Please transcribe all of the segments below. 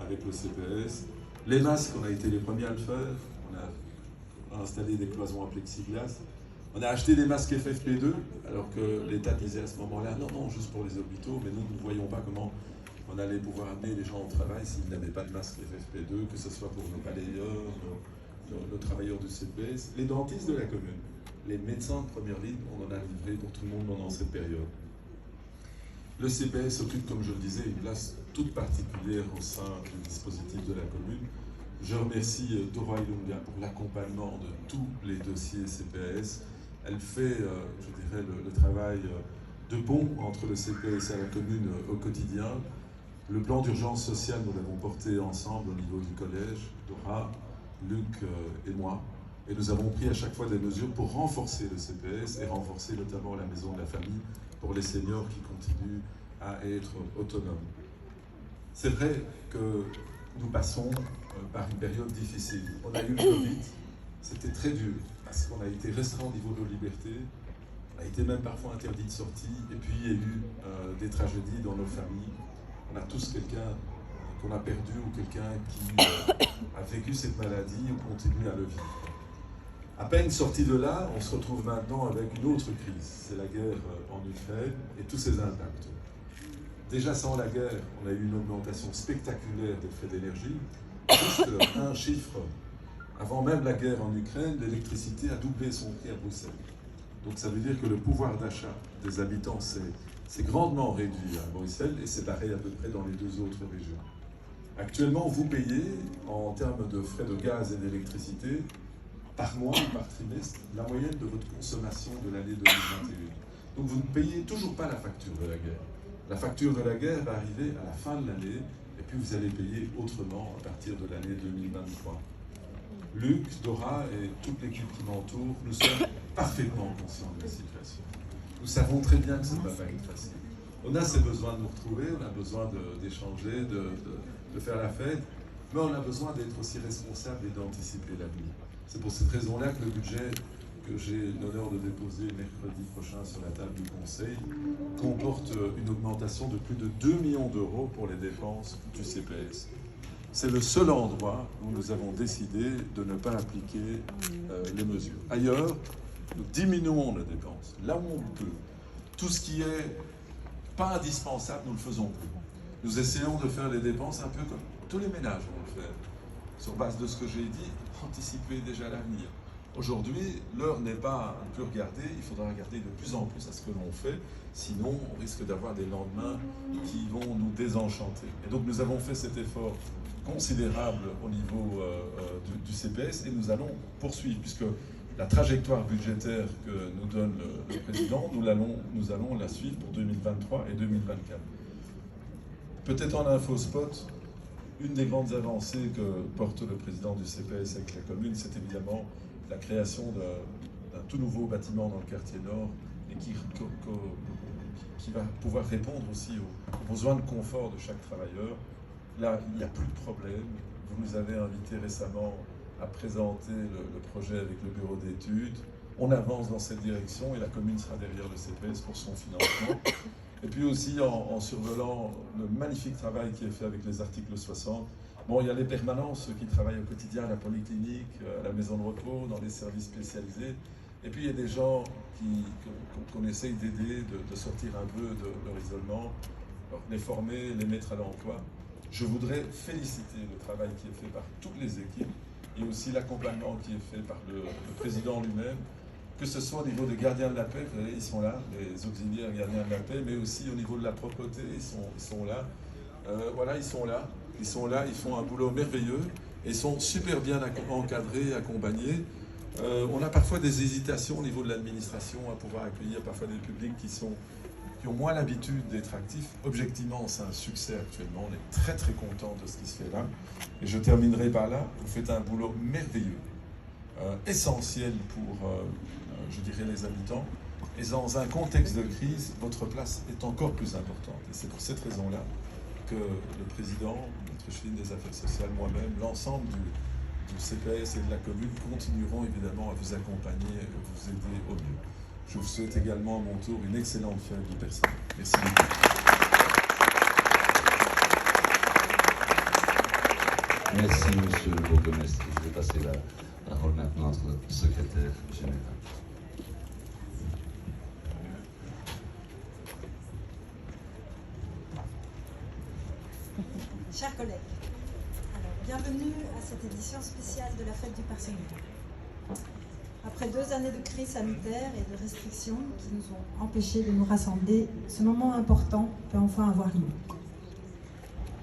avec le CPS. Les masques, on a été les premiers à le faire. On a installé des cloisons en plexiglas. On a acheté des masques FFP2, alors que l'État disait à ce moment-là, non, non, juste pour les hôpitaux, mais nous ne voyons pas comment on allait pouvoir amener les gens au travail s'ils n'avaient pas de masque FFP2, que ce soit pour nos balayeurs, nos travailleurs du CPS, les dentistes de la commune, les médecins de première ligne, on en a livré pour tout le monde pendant cette période. Le CPS occupe, comme je le disais, une place toute particulière au sein du dispositif de la commune. Je remercie Dora Ilunga pour l'accompagnement de tous les dossiers CPS. Elle fait, je dirais, le travail de pont entre le CPS et la commune au quotidien. Le plan d'urgence sociale, nous l'avons porté ensemble au niveau du collège, Dora, Luc et moi. Et nous avons pris à chaque fois des mesures pour renforcer le CPS et renforcer notamment la maison de la famille pour les seniors qui continuent à être autonomes. C'est vrai que nous passons par une période difficile. On a eu le Covid, c'était très dur, parce qu'on a été restreint au niveau de nos libertés, on a été même parfois interdit de sortie, et puis il y a eu des tragédies dans nos familles. On a tous quelqu'un qu'on a perdu ou quelqu'un qui a vécu cette maladie ou continue à le vivre. À peine sorti de là, on se retrouve maintenant avec une autre crise, c'est la guerre en Ukraine et tous ses impacts. Déjà sans la guerre, on a eu une augmentation spectaculaire des frais d'énergie. Juste un chiffre, avant même la guerre en Ukraine, l'électricité a doublé son prix à Bruxelles. Donc ça veut dire que le pouvoir d'achat des habitants s'est grandement réduit à Bruxelles et c'est pareil à peu près dans les deux autres régions. Actuellement, vous payez, en termes de frais de gaz et d'électricité, par mois ou par trimestre, la moyenne de votre consommation de l'année 2021. Donc vous ne payez toujours pas la facture de la guerre. La facture de la guerre va arriver à la fin de l'année et puis vous allez payer autrement à partir de l'année 2023. Luc, Dora et toute l'équipe qui m'entoure, nous sommes parfaitement conscients de la situation. Nous savons très bien que ça ne va pas être facile. On a ces besoins de nous retrouver, on a besoin d'échanger, de faire la fête, mais on a besoin d'être aussi responsable et d'anticiper l'avenir. C'est pour cette raison-là que le budget que j'ai l'honneur de déposer mercredi prochain sur la table du Conseil comporte une augmentation de plus de 2 millions d'euros pour les dépenses du CPS. C'est le seul endroit où nous avons décidé de ne pas appliquer les mesures. Ailleurs, nous diminuons nos dépenses, là où on peut. Tout ce qui est pas indispensable, nous ne le faisons plus. Nous essayons de faire les dépenses un peu comme tous les ménages vont le faire. Sur base de ce que j'ai dit, anticiper déjà l'avenir. Aujourd'hui, l'heure n'est pas à ne plus regarder, il faudra regarder de plus en plus à ce que l'on fait, sinon on risque d'avoir des lendemains qui vont nous désenchanter. Et donc nous avons fait cet effort considérable au niveau du CPS et nous allons poursuivre, puisque la trajectoire budgétaire que nous donne le président, nous allons la suivre pour 2023 et 2024. Peut-être en infospot, une des grandes avancées que porte le président du CPS avec la commune, c'est évidemment la création d'un tout nouveau bâtiment dans le quartier nord et qui va pouvoir répondre aussi aux besoins de confort de chaque travailleur. Là, il n'y a plus de problème. Vous nous avez invités récemment à présenter le projet avec le bureau d'études. On avance dans cette direction et la commune sera derrière le CPS pour son financement. Et puis aussi en survolant le magnifique travail qui est fait avec les articles 60. Bon, il y a les permanences qui travaillent au quotidien à la polyclinique, à la maison de repos, dans les services spécialisés. Et puis il y a des gens qu'on essaye d'aider, de sortir un peu de leur isolement, les former, les mettre à l'emploi. Je voudrais féliciter le travail qui est fait par toutes les équipes et aussi l'accompagnement qui est fait par le président lui-même, que ce soit au niveau des gardiens de la paix, vous voyez, ils sont là, les auxiliaires gardiens de la paix, mais aussi au niveau de la propreté, ils sont là. Voilà, ils sont là, ils font un boulot merveilleux et sont super bien encadrés, accompagnés. On a parfois des hésitations au niveau de l'administration à pouvoir accueillir parfois des publics qui ont moins l'habitude d'être actifs. Objectivement, c'est un succès actuellement. On est très très content de ce qui se fait là. Et je terminerai par là. Vous faites un boulot merveilleux, essentiel pour, je dirais, les habitants. Et dans un contexte de crise, votre place est encore plus importante. Et c'est pour cette raison-là que le président, notre chef des affaires sociales, moi-même, l'ensemble du CPS et de la commune continueront évidemment à vous accompagner et vous aider au mieux. Je vous souhaite également à mon tour une excellente fête du personnel. Merci beaucoup. Merci, monsieur le bourgmestre. Je vais passer la parole maintenant à notre secrétaire général. Chers collègues, alors, bienvenue à cette édition spéciale de la fête du personnel. Après 2 années de crise sanitaire et de restrictions qui nous ont empêchés de nous rassembler, ce moment important peut enfin avoir lieu.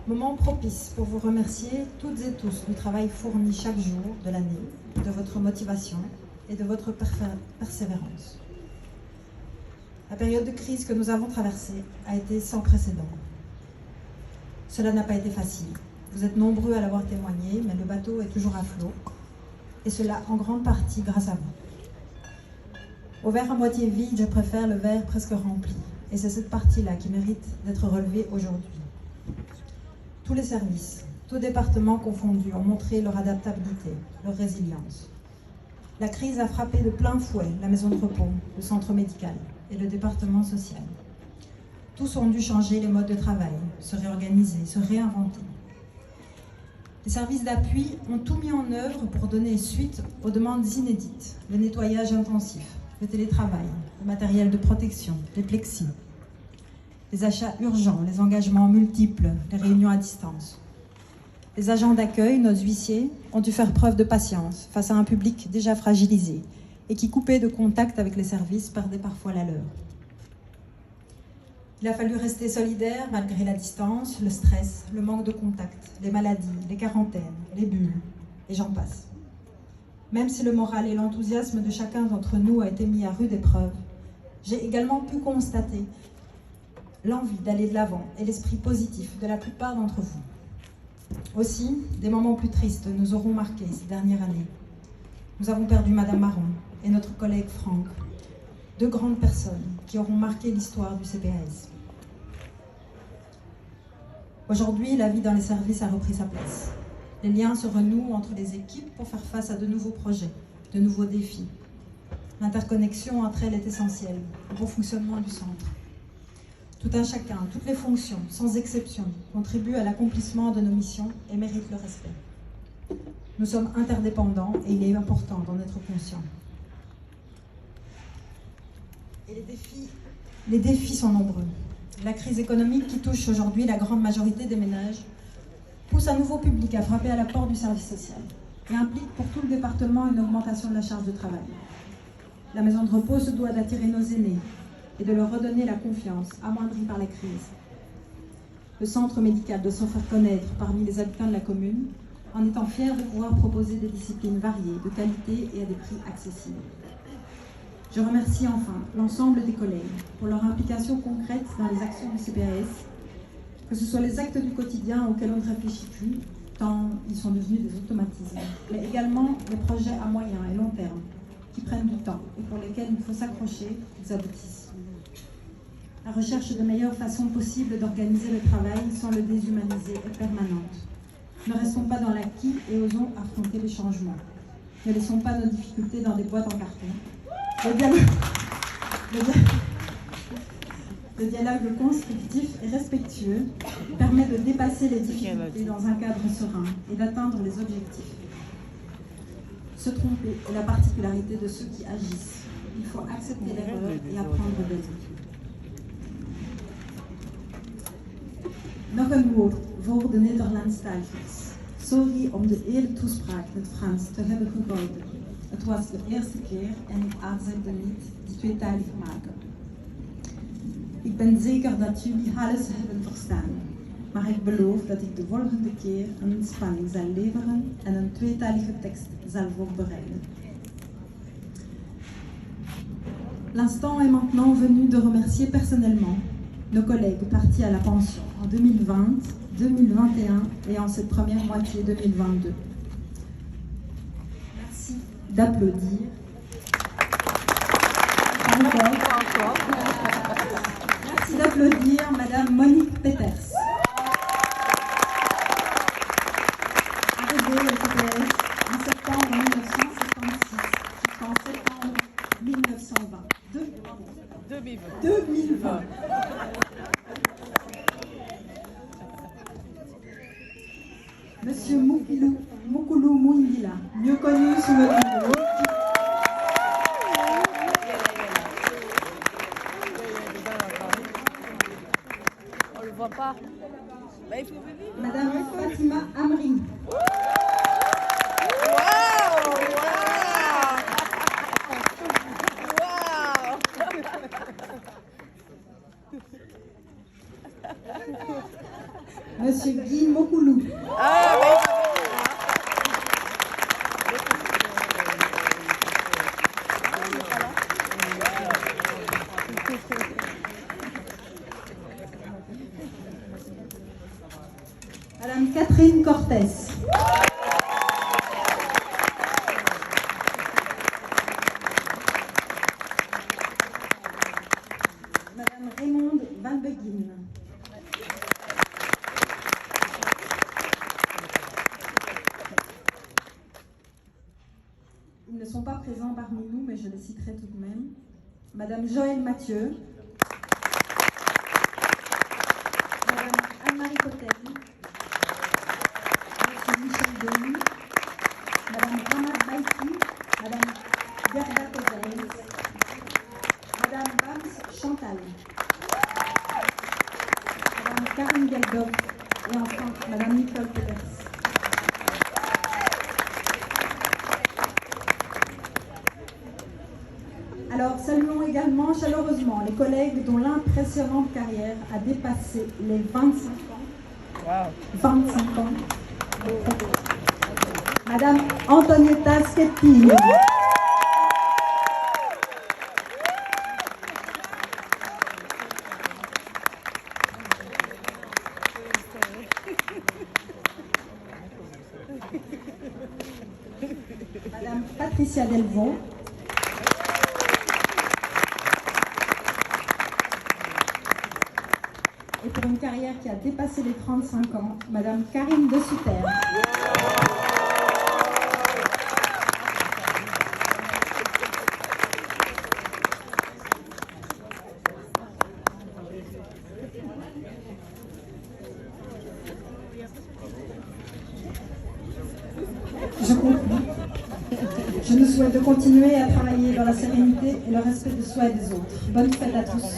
Moment propice pour vous remercier toutes et tous du travail fourni chaque jour de l'année, de votre motivation et de votre persévérance. La période de crise que nous avons traversée a été sans précédent. Cela n'a pas été facile. Vous êtes nombreux à l'avoir témoigné, mais le bateau est toujours à flot. Et cela en grande partie grâce à vous. Au verre à moitié vide, je préfère le verre presque rempli. Et c'est cette partie-là qui mérite d'être relevée aujourd'hui. Tous les services, tous départements confondus, ont montré leur adaptabilité, leur résilience. La crise a frappé de plein fouet la maison de repos, le centre médical et le département social. Tous ont dû changer les modes de travail, se réorganiser, se réinventer. Les services d'appui ont tout mis en œuvre pour donner suite aux demandes inédites, le nettoyage intensif, le télétravail, le matériel de protection, les plexis, les achats urgents, les engagements multiples, les réunions à distance. Les agents d'accueil, nos huissiers, ont dû faire preuve de patience face à un public déjà fragilisé et qui, coupé de contact avec les services, perdait parfois la leur. Il a fallu rester solidaire malgré la distance, le stress, le manque de contact, les maladies, les quarantaines, les bulles, et j'en passe. Même si le moral et l'enthousiasme de chacun d'entre nous a été mis à rude épreuve, j'ai également pu constater l'envie d'aller de l'avant et l'esprit positif de la plupart d'entre vous. Aussi, des moments plus tristes nous auront marqués ces dernières années. Nous avons perdu Madame Marron et notre collègue Franck, 2 grandes personnes qui auront marqué l'histoire du CPAS. Aujourd'hui, la vie dans les services a repris sa place. Les liens se renouent entre les équipes pour faire face à de nouveaux projets, de nouveaux défis. L'interconnexion entre elles est essentielle au bon fonctionnement du centre. Tout un chacun, toutes les fonctions, sans exception, contribuent à l'accomplissement de nos missions et méritent le respect. Nous sommes interdépendants et il est important d'en être conscient. Et les défis sont nombreux. La crise économique qui touche aujourd'hui la grande majorité des ménages pousse un nouveau public à frapper à la porte du service social et implique pour tout le département une augmentation de la charge de travail. La maison de repos se doit d'attirer nos aînés et de leur redonner la confiance, amoindrie par la crise. Le centre médical doit se faire connaître parmi les habitants de la commune en étant fier de pouvoir proposer des disciplines variées, de qualité et à des prix accessibles. Je remercie enfin l'ensemble des collègues pour leur implication concrète dans les actions du CPAS, que ce soit les actes du quotidien auxquels on ne réfléchit plus, tant ils sont devenus des automatismes, mais également les projets à moyen et long terme qui prennent du temps et pour lesquels il faut s'accrocher, ils aboutissent. La recherche de meilleures façons possibles d'organiser le travail sans le déshumaniser est permanente. Ne restons pas dans l'acquis et osons affronter les changements. Ne laissons pas nos difficultés dans des boîtes en carton. Le dialogue constructif et respectueux permet de dépasser les difficultés dans un cadre serein et d'atteindre les objectifs. Se tromper est la particularité de ceux qui agissent. Il faut accepter l'erreur et apprendre d'elle. Nog een woord voor de Nederlandstaligers. Sorry om de hele toespraak in het Frans te hebben gehouden. Het was de eerste keer en ik aarzelde niet die tweetalig maken. Ik ben zeker dat jullie alles hebben verstaan, maar ik beloof dat ik de volgende keer een inspanning zal leveren en een tweetalige tekst zal voorbereiden. L'instant est maintenant venu de remercier personnellement nos collègues partis à la pension en 2020, 2021 et en cette première moitié 2022. Merci d'applaudir. Merci d'applaudir Madame Monique Peters. Arrivée au CPAS en septembre 1976 jusqu'en septembre 1920. 2020. Monsieur Mukulu Mundila, mieux connu sous le nom de On le voit pas. Bah, il faut venir. Madame Fatima Amri. Monsieur Guy Mokoulou. Ah, bah, Madame Catherine Cortès. Madame Raymonde Van Begin. Ils ne sont pas présents parmi nous, mais je les citerai tout de même. Madame Joëlle Mathieu. Madame Anne-Marie Cotel. Monsieur Michel Denis. Madame Ramad Baïti. Madame Gerda Kozens. Madame Bams Chantal. Madame Karine Geldof. Et enfin, Madame Nicole Peters. Alors, saluons également chaleureusement les collègues dont l'impressionnante carrière a dépassé les 25 ans. wow. 25 ans. Madame Antonietta Schettini. Madame Patricia Delvaux. Et pour une carrière qui a dépassé les 35 ans, Madame Karine De Sutter. Je conclue. Je nous souhaite de continuer à travailler dans la sérénité et le respect de soi et des autres. Bonne fête à tous.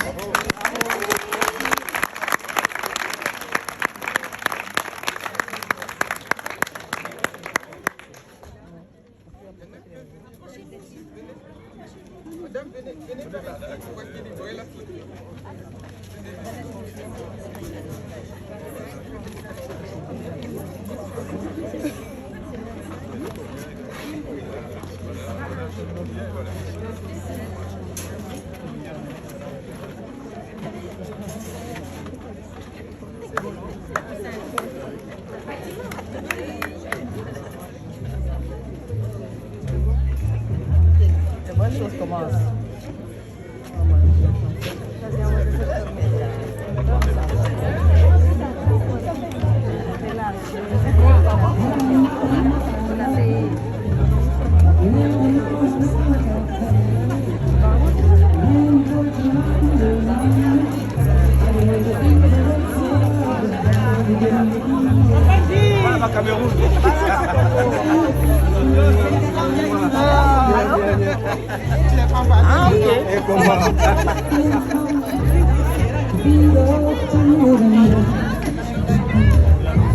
Les bonnes choses commencent. Ah, ok.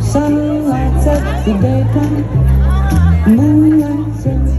Sunlight sets the daytime, moonlight sets